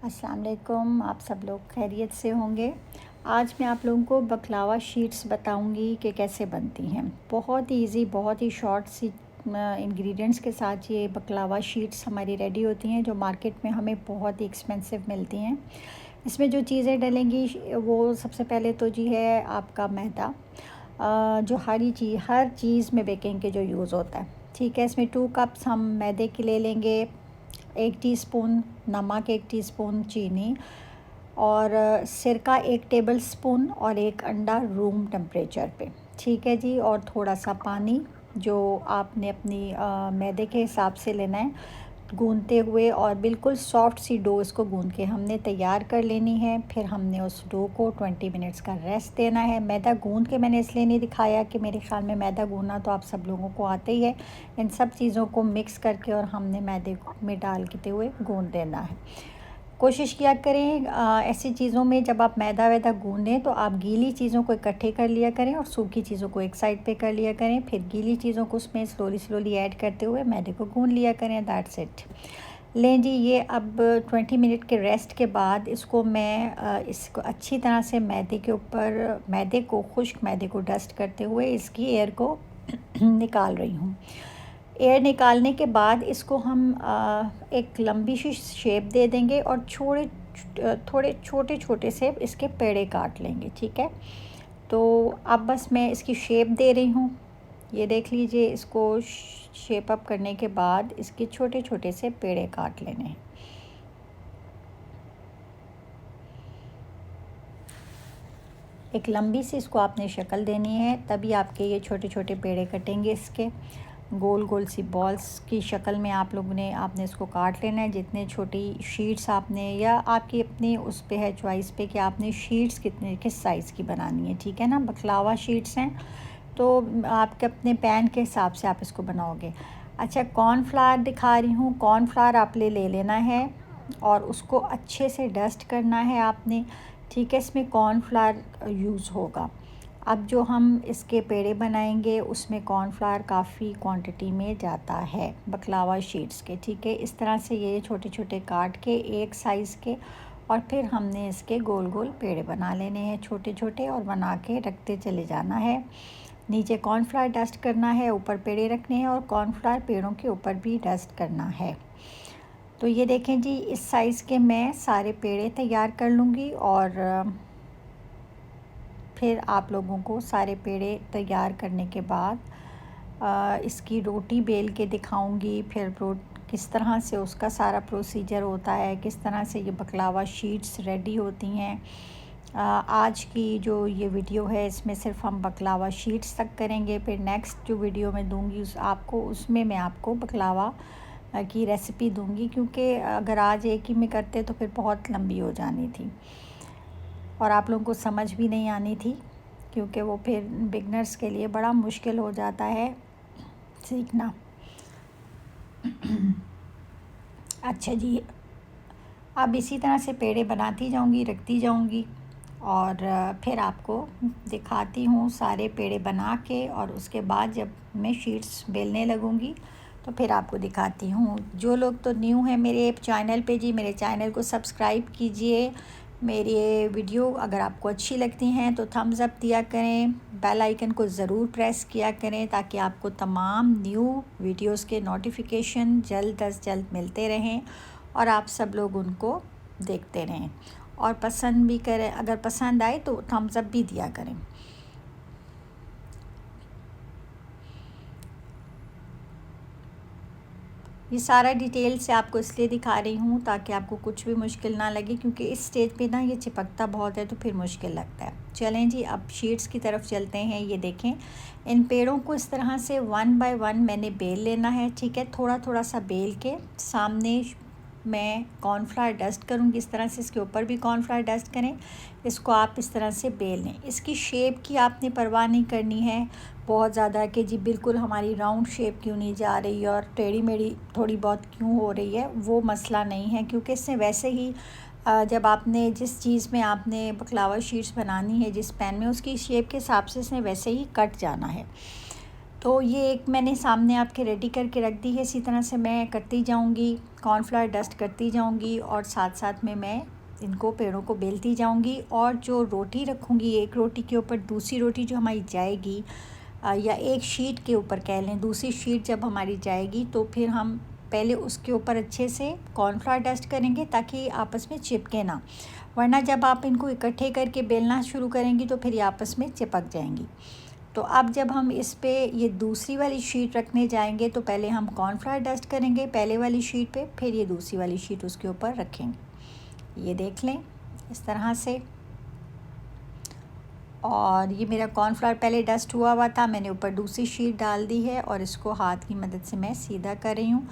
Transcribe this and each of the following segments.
अस्सलाम वालेकुम। आप सब लोग खैरियत से होंगे। आज मैं आप लोगों को बकलावा शीट्स बताऊंगी कि कैसे बनती हैं। बहुत ही इजी, बहुत ही शॉर्ट सी इंग्रेडिएंट्स के साथ ये बकलावा शीट्स हमारी रेडी होती हैं, जो मार्केट में हमें बहुत ही एक्सपेंसिव मिलती हैं। इसमें जो चीज़ें डलेंगी वो सबसे पहले तो जी है आपका मैदा, जो हर चीज़ में बेकिंग के जो यूज़ होता है। ठीक है, इसमें 2 कप्स हम मैदे के ले लेंगे, 1 टीस्पून नमक, 1 टीस्पून चीनी और सिरका 1 टेबलस्पून और 1 अंडा रूम टेम्परेचर पे। ठीक है जी। और थोड़ा सा पानी जो आपने अपनी मैदे के हिसाब से लेना है, गूंदते हुए और बिल्कुल सॉफ्ट सी डो इसको गूंद के हमने तैयार कर लेनी है। फिर हमने उस डो को 20 मिनट्स का रेस्ट देना है। मैदा गूंद के मैंने इसलिए नहीं दिखाया कि मेरे ख़्याल में मैदा गूंदना तो आप सब लोगों को आते ही है। इन सब चीज़ों को मिक्स करके और हमने मैदे में डाल के हुए गूंद देना है। कोशिश किया करें ऐसी चीज़ों में जब आप मैदा वैदा गूंदें तो आप गीली चीज़ों को इकट्ठे कर लिया करें और सूखी चीज़ों को एक साइड पे कर लिया करें। फिर गीली चीज़ों को उसमें स्लोली ऐड करते हुए मैदे को गूंद लिया करें। That's it. लें जी, ये अब 20 मिनट के रेस्ट के बाद इसको मैं इसको अच्छी तरह से खुश्क मैदे को डस्ट करते हुए इसकी एयर को निकाल रही हूँ। एयर निकालने के बाद इसको हम एक लंबी सी शेप दे देंगे और थोड़े छोटे छोटे से इसके पेड़े काट लेंगे। ठीक है, तो अब बस मैं इसकी शेप दे रही हूँ। ये देख लीजिए, इसको शेप अप करने के बाद इसके छोटे छोटे से पेड़े काट लेने हैं। एक लंबी सी इसको आपने शक्ल देनी है, तभी आपके ये छोटे छोटे पेड़े कटेंगे। इसके गोल गोल सी बॉल्स की शक्ल में आपने इसको काट लेना है। जितने छोटी शीट्स आपने, या आपकी अपनी उस पे है चॉइस पे कि आपने शीट्स किस साइज़ की बनानी है। ठीक है ना, बकलावा शीट्स हैं तो आपके अपने पैन के हिसाब से आप इसको बनाओगे। अच्छा, कॉर्नफ्लावर दिखा रही हूँ। कॉर्नफ्लावर आप ले लेना है और उसको अच्छे से डस्ट करना है आपने। ठीक है, इसमें कॉर्नफ्लावर यूज़ होगा। अब जो हम इसके पेड़े बनाएंगे उसमें कॉर्नफ्लावर काफ़ी क्वांटिटी में जाता है बकलावा शीट्स के। ठीक है, इस तरह से ये छोटे छोटे काट के एक साइज़ के, और फिर हमने इसके गोल गोल पेड़े बना लेने हैं छोटे छोटे, और बना के रखते चले जाना है। नीचे कॉर्नफ्लावर डस्ट करना है, ऊपर पेड़े रखने हैं और कॉर्नफ्लावर पेड़ों के ऊपर भी डस्ट करना है। तो ये देखें जी, इस साइज़ के मैं सारे पेड़े तैयार कर लूँगी और फिर आप लोगों को सारे पेड़े तैयार करने के बाद इसकी रोटी बेल के दिखाऊंगी। फिर किस तरह से उसका सारा प्रोसीजर होता है, किस तरह से ये बकलावा शीट्स रेडी होती हैं। आज की जो ये वीडियो है इसमें सिर्फ हम बकलावा शीट्स तक करेंगे। फिर नेक्स्ट जो वीडियो मैं दूंगी उसमें मैं आपको बकलावा की रेसिपी दूंगी, क्योंकि अगर आज एक ही में करते तो फिर बहुत लंबी हो जानी थी और आप लोगों को समझ भी नहीं आनी थी, क्योंकि वो फिर बिगनर्स के लिए बड़ा मुश्किल हो जाता है सीखना। अच्छा जी, अब इसी तरह से पेड़े बनाती जाऊंगी, रखती जाऊंगी और फिर आपको दिखाती हूँ सारे पेड़े बना के, और उसके बाद जब मैं शीट्स बेलने लगूंगी तो फिर आपको दिखाती हूँ। जो लोग तो न्यू हैं मेरे चैनल पे जी, मेरे चैनल को सब्सक्राइब कीजिए। मेरी वीडियो अगर आपको अच्छी लगती हैं तो थम्स अप दिया करें, बेल आइकन को ज़रूर प्रेस किया करें ताकि आपको तमाम न्यू वीडियोस के नोटिफिकेशन जल्द अज जल्द मिलते रहें और आप सब लोग उनको देखते रहें और पसंद भी करें। अगर पसंद आए तो थम्स अप भी दिया करें। ये सारा डिटेल से आपको इसलिए दिखा रही हूँ ताकि आपको कुछ भी मुश्किल ना लगे, क्योंकि इस स्टेज पे ना ये चिपकता बहुत है तो फिर मुश्किल लगता है। चलें जी, अब शीट्स की तरफ चलते हैं। ये देखें, इन पेड़ों को इस तरह से 1 बाय 1 मैंने बेल लेना है। ठीक है, थोड़ा थोड़ा सा बेल के सामने मैं कॉर्नफ्लावर डस्ट करूँगी। इस तरह से इसके ऊपर भी कॉर्नफ्लावर डस्ट करें। इसको आप इस तरह से बेल लें। इसकी शेप की आपने परवाह नहीं करनी है बहुत ज़्यादा कि जी बिल्कुल हमारी राउंड शेप क्यों नहीं जा रही और टेढ़ी मेढ़ी थोड़ी बहुत क्यों हो रही है, वो मसला नहीं है, क्योंकि इससे वैसे ही जब आपने जिस चीज़ में आपने बकलावा शीट्स बनानी है, जिस पैन में, उसकी शेप के हिसाब से इसने वैसे ही कट जाना है। तो ये एक मैंने सामने आपके रेडी करके रख दी है। इसी तरह से मैं करती जाऊंगी, कॉर्नफ्लावर डस्ट करती जाऊंगी और साथ साथ में मैं इनको पेड़ों को बेलती जाऊंगी। और जो रोटी रखूंगी, एक रोटी के ऊपर दूसरी रोटी जो हमारी जाएगी, या एक शीट के ऊपर कह लें, दूसरी शीट जब हमारी जाएगी तो फिर हम पहले उसके ऊपर अच्छे से कॉर्नफ्लावर डस्ट करेंगे ताकि आपस में चिपके ना, वरना जब आप इनको इकट्ठे करके बेलना शुरू करेंगी तो फिर ये आपस में चिपक जाएंगी। तो अब जब हम इस पे ये दूसरी वाली शीट रखने जाएंगे तो पहले हम कॉर्नफ्लावर डस्ट करेंगे पहले वाली शीट पे, फिर ये दूसरी वाली शीट उसके ऊपर रखेंगे। ये देख लें इस तरह से। और ये मेरा कॉर्नफ्लावर पहले डस्ट हुआ था, मैंने ऊपर दूसरी शीट डाल दी है और इसको हाथ की मदद से मैं सीधा कर रही हूँ।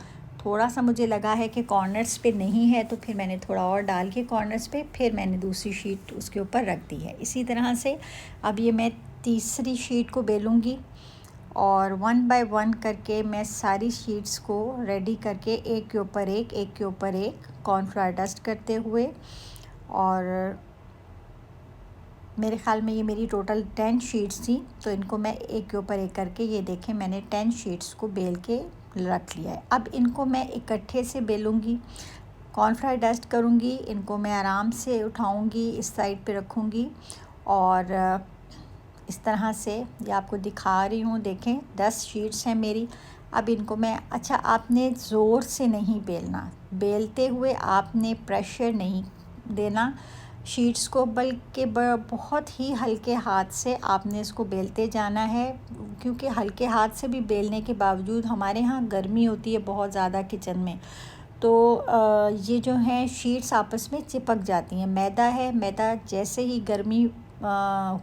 थोड़ा सा मुझे लगा है कि कॉर्नर्स पे नहीं है तो फिर मैंने थोड़ा और डाल के कॉर्नर्स पे फिर मैंने दूसरी शीट उसके ऊपर रख दी है। इसी तरह से अब ये मैं तीसरी शीट को बेलूँगी और 1 बाय 1 करके मैं सारी शीट्स को रेडी करके एक के ऊपर एक कॉर्नफ्लावर डस्ट करते हुए, और मेरे ख़्याल में ये मेरी टोटल 10 शीट्स थी, तो इनको मैं एक के ऊपर एक करके, ये देखें मैंने 10 शीट्स को बेल के रख लिया है। अब इनको मैं इकट्ठे से बेलूँगी, कॉर्नफ्लावर डस्ट करूँगी, इनको मैं आराम से उठाऊँगी, इस साइड पे रखूँगी और इस तरह से ये आपको दिखा रही हूँ। देखें 10 शीट्स हैं मेरी। अब इनको मैं, अच्छा आपने ज़ोर से नहीं बेलना, बेलते हुए आपने प्रेशर नहीं देना शीट्स को, बल्कि बहुत ही हल्के हाथ से आपने इसको बेलते जाना है, क्योंकि हल्के हाथ से भी बेलने के बावजूद हमारे यहाँ गर्मी होती है बहुत ज़्यादा किचन में, तो ये जो हैं शीट्स आपस में चिपक जाती हैं। मैदा है, मैदा जैसे ही गर्मी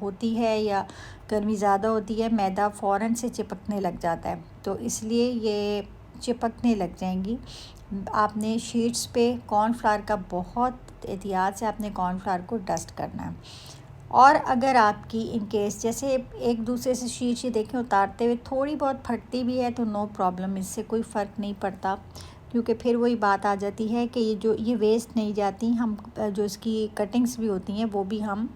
होती है या गर्मी ज़्यादा होती है, मैदा फ़ौरन से चिपकने लग जाता है, तो इसलिए ये चिपकने लग जाएंगी। आपने शीट्स पे कॉर्नफ्लावर का बहुत एहतियात से आपने कॉर्नफ्लावर को डस्ट करना है। और अगर आपकी इन केस जैसे एक दूसरे से शीट ये देखें उतारते हुए थोड़ी बहुत फटती भी है तो नो प्रॉब्लम, इससे कोई फ़र्क नहीं पड़ता, क्योंकि फिर वही बात आ जाती है कि ये वेस्ट नहीं जाती, हम जो इसकी कटिंग्स भी होती हैं वो भी हम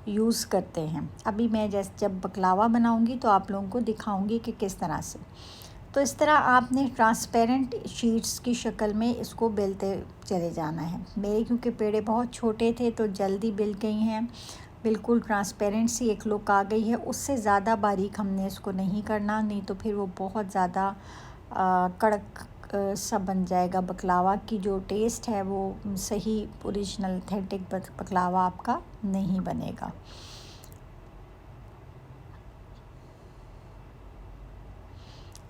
यूज़ करते हैं। अभी मैं जब बकलावा बनाऊंगी तो आप लोगों को दिखाऊंगी कि किस तरह से। तो इस तरह आपने ट्रांसपेरेंट शीट्स की शक्ल में इसको बेलते चले जाना है। मेरे क्योंकि पेड़े बहुत छोटे थे तो जल्दी बिल गई हैं, बिल्कुल ट्रांसपेरेंट सी एक लुक आ गई है। उससे ज़्यादा बारीक हमने इसको नहीं करना, नहीं तो फिर वो बहुत ज़्यादा कड़क सा बन जाएगा। बकलावा की जो टेस्ट है वो सही ओरिजिनल ऑथेंटिक बकलावा आपका नहीं बनेगा।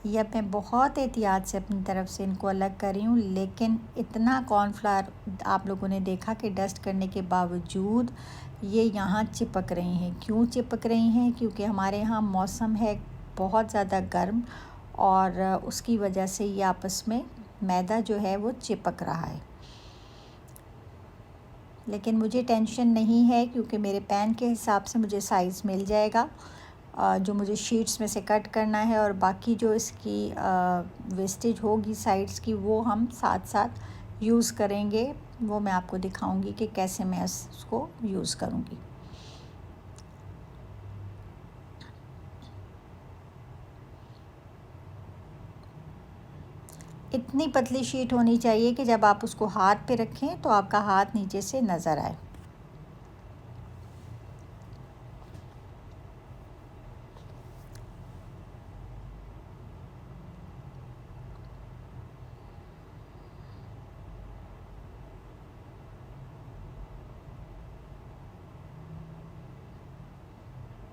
यह मैं बहुत एहतियात से अपनी तरफ से इनको अलग कर रही हूँ, लेकिन इतना कॉर्नफ्लावर आप लोगों ने देखा कि डस्ट करने के बावजूद ये यहाँ चिपक रही हैं। क्यों चिपक रही हैं? क्योंकि हमारे यहाँ मौसम है बहुत ज़्यादा गर्म और उसकी वजह से ये आपस में मैदा जो है वो चिपक रहा है। लेकिन मुझे टेंशन नहीं है, क्योंकि मेरे पैन के हिसाब से मुझे साइज़ मिल जाएगा जो मुझे शीट्स में से कट करना है, और बाकी जो इसकी वेस्टेज होगी साइड्स की वो हम साथ साथ यूज़ करेंगे। वो मैं आपको दिखाऊंगी कि कैसे मैं उसको यूज़ करूँगी। इतनी पतली शीट होनी चाहिए कि जब आप उसको हाथ पे रखें तो आपका हाथ नीचे से नज़र आए।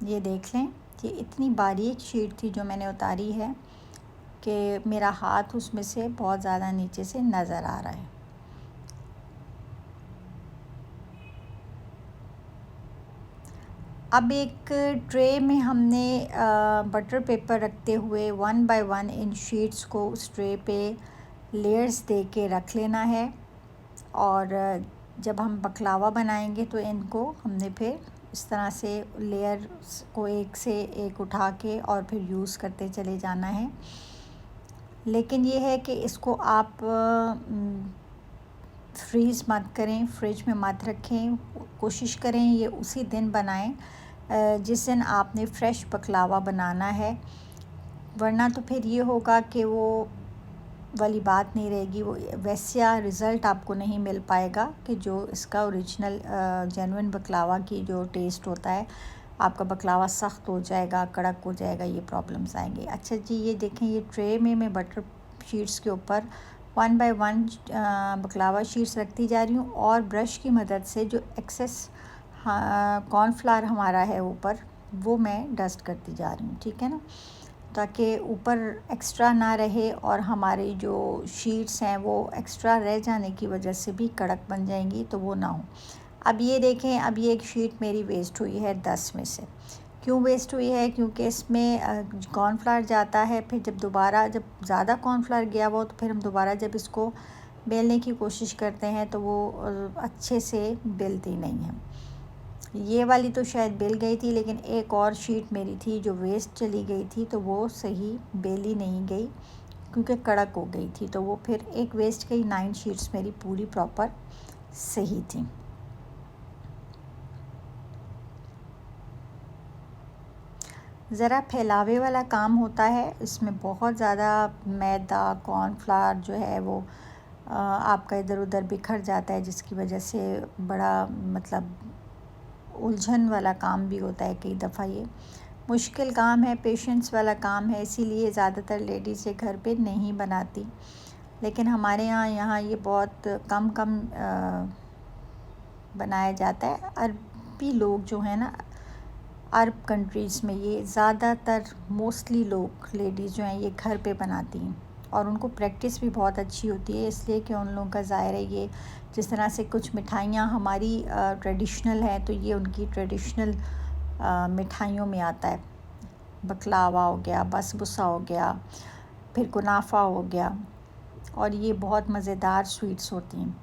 ये देख लें, ये इतनी बारीक शीट थी जो मैंने उतारी है कि मेरा हाथ उसमें से बहुत ज़्यादा नीचे से नज़र आ रहा है। अब एक ट्रे में हमने बटर पेपर रखते हुए 1 बाय 1 इन शीट्स को उस ट्रे पे लेयर्स दे के रख लेना है, और जब हम बकलावा बनाएंगे तो इनको हमने फिर इस तरह से लेयर को एक से एक उठा के और फिर यूज़ करते चले जाना है। लेकिन ये है कि इसको आप फ्रीज़ मत करें, फ्रिज में मत रखें, कोशिश करें ये उसी दिन बनाएं जिस दिन आपने फ़्रेश बकलावा बनाना है, वरना तो फिर ये होगा कि वो वाली बात नहीं रहेगी, वो वैसा रिज़ल्ट आपको नहीं मिल पाएगा कि जो इसका ओरिजिनल जेन्युइन बकलावा की जो टेस्ट होता है। आपका बकलावा सख्त हो जाएगा, कड़क हो जाएगा, ये प्रॉब्लम्स आएंगे। अच्छा जी, ये देखें, ये ट्रे में मैं बटर शीट्स के ऊपर 1 बाय 1 बकलावा शीट्स रखती जा रही हूँ और ब्रश की मदद से जो एक्सेस कॉर्नफ्लावर हमारा है ऊपर, वो मैं डस्ट करती जा रही हूँ, ठीक है ना, ताकि ऊपर एक्स्ट्रा ना रहे और हमारी जो शीट्स हैं वो एक्स्ट्रा रह जाने की वजह से भी कड़क बन जाएंगी, तो वो ना हो। अब ये देखें, अब ये एक शीट मेरी वेस्ट हुई है 10 में से। क्यों वेस्ट हुई है? क्योंकि इसमें कॉर्नफ्लावर जाता है, फिर जब ज़्यादा कॉर्नफ्लावर गया वो, तो फिर हम दोबारा जब इसको बेलने की कोशिश करते हैं तो वो अच्छे से बेलती नहीं है। ये वाली तो शायद बेल गई थी, लेकिन एक और शीट मेरी थी जो वेस्ट चली गई थी, तो वो सही बेली नहीं गई क्योंकि कड़क हो गई थी, तो वो फिर एक वेस्ट गई। 9 शीट्स मेरी पूरी प्रॉपर सही थी। ज़रा फैलावे वाला काम होता है, इसमें बहुत ज़्यादा मैदा कॉर्नफ्लावर जो है वो आपका इधर उधर बिखर जाता है, जिसकी वजह से बड़ा मतलब उलझन वाला काम भी होता है। कई दफ़ा ये मुश्किल काम है, पेशेंस वाला काम है, इसीलिए ज़्यादातर लेडीज़ ये घर पे नहीं बनाती। लेकिन हमारे यहाँ ये बहुत कम बनाया जाता है। अरबी लोग जो हैं ना, अरब कंट्रीज़ में ये ज़्यादातर मोस्टली लोग लेडीज़ जो हैं ये घर पे बनाती हैं और उनको प्रैक्टिस भी बहुत अच्छी होती है, इसलिए कि उन लोगों का ज़ाहिर है ये जिस तरह से कुछ मिठाइयाँ हमारी ट्रेडिशनल हैं, तो ये उनकी ट्रेडिशनल मिठाइयों में आता है। बकलावा हो गया, बसबुसा हो गया, फिर कुनाफा हो गया, और ये बहुत मज़ेदार स्वीट्स होती हैं।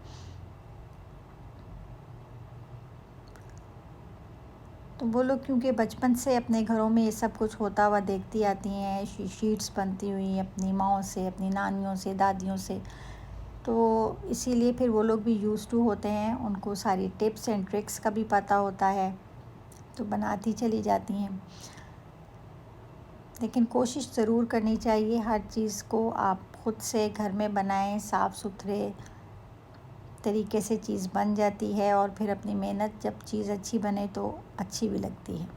तो वो लोग क्योंकि बचपन से अपने घरों में ये सब कुछ होता हुआ देखती आती हैं, शीट्स बनती हुई अपनी माँओं से, अपनी नानियों से, दादियों से, तो इसीलिए फिर वो लोग भी यूज़ टू होते हैं, उनको सारी टिप्स एंड ट्रिक्स का भी पता होता है, तो बनाती चली जाती हैं। लेकिन कोशिश ज़रूर करनी चाहिए हर चीज़ को आप ख़ुद से घर में बनाएं, साफ़ सुथरे तरीके से चीज़ बन जाती है, और फिर अपनी मेहनत जब चीज़ अच्छी बने तो अच्छी भी लगती है।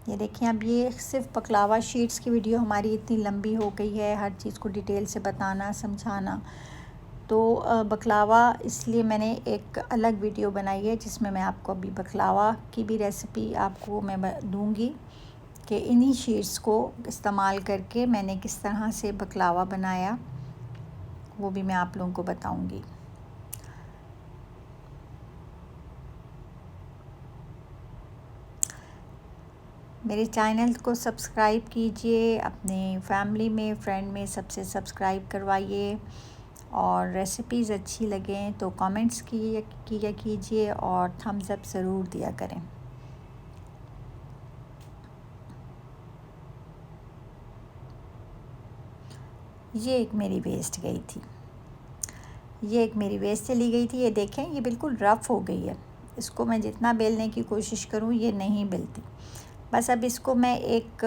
ये देखिए, अब ये सिर्फ बकलावा शीट्स की वीडियो हमारी इतनी लंबी हो गई है, हर चीज़ को डिटेल से बताना समझाना, तो बकलावा इसलिए मैंने एक अलग वीडियो बनाई है जिसमें मैं आपको अभी बकलावा की भी रेसिपी आपको मैं दूंगी कि इन्हीं शीट्स को इस्तेमाल करके मैंने किस तरह से बकलावा बनाया, वो भी मैं आप लोगों को बताऊंगी। मेरे चैनल को सब्सक्राइब कीजिए, अपने फैमिली में, फ्रेंड में सबसे सब्सक्राइब करवाइए, और रेसिपीज़ अच्छी लगें तो कमेंट्स किया कीजिए और थम्स अप ज़रूर दिया करें। ये एक मेरी वेस्ट गई थी, ये एक मेरी वेस्ट चली गई थी। ये देखें, ये बिल्कुल रफ़ हो गई है, इसको मैं जितना बेलने की कोशिश करूँ ये नहीं बेलती। बस अब इसको मैं एक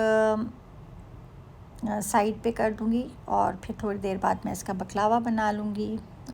साइड पे कर दूँगी और फिर थोड़ी देर बाद मैं इसका बकलावा बना लूँगी।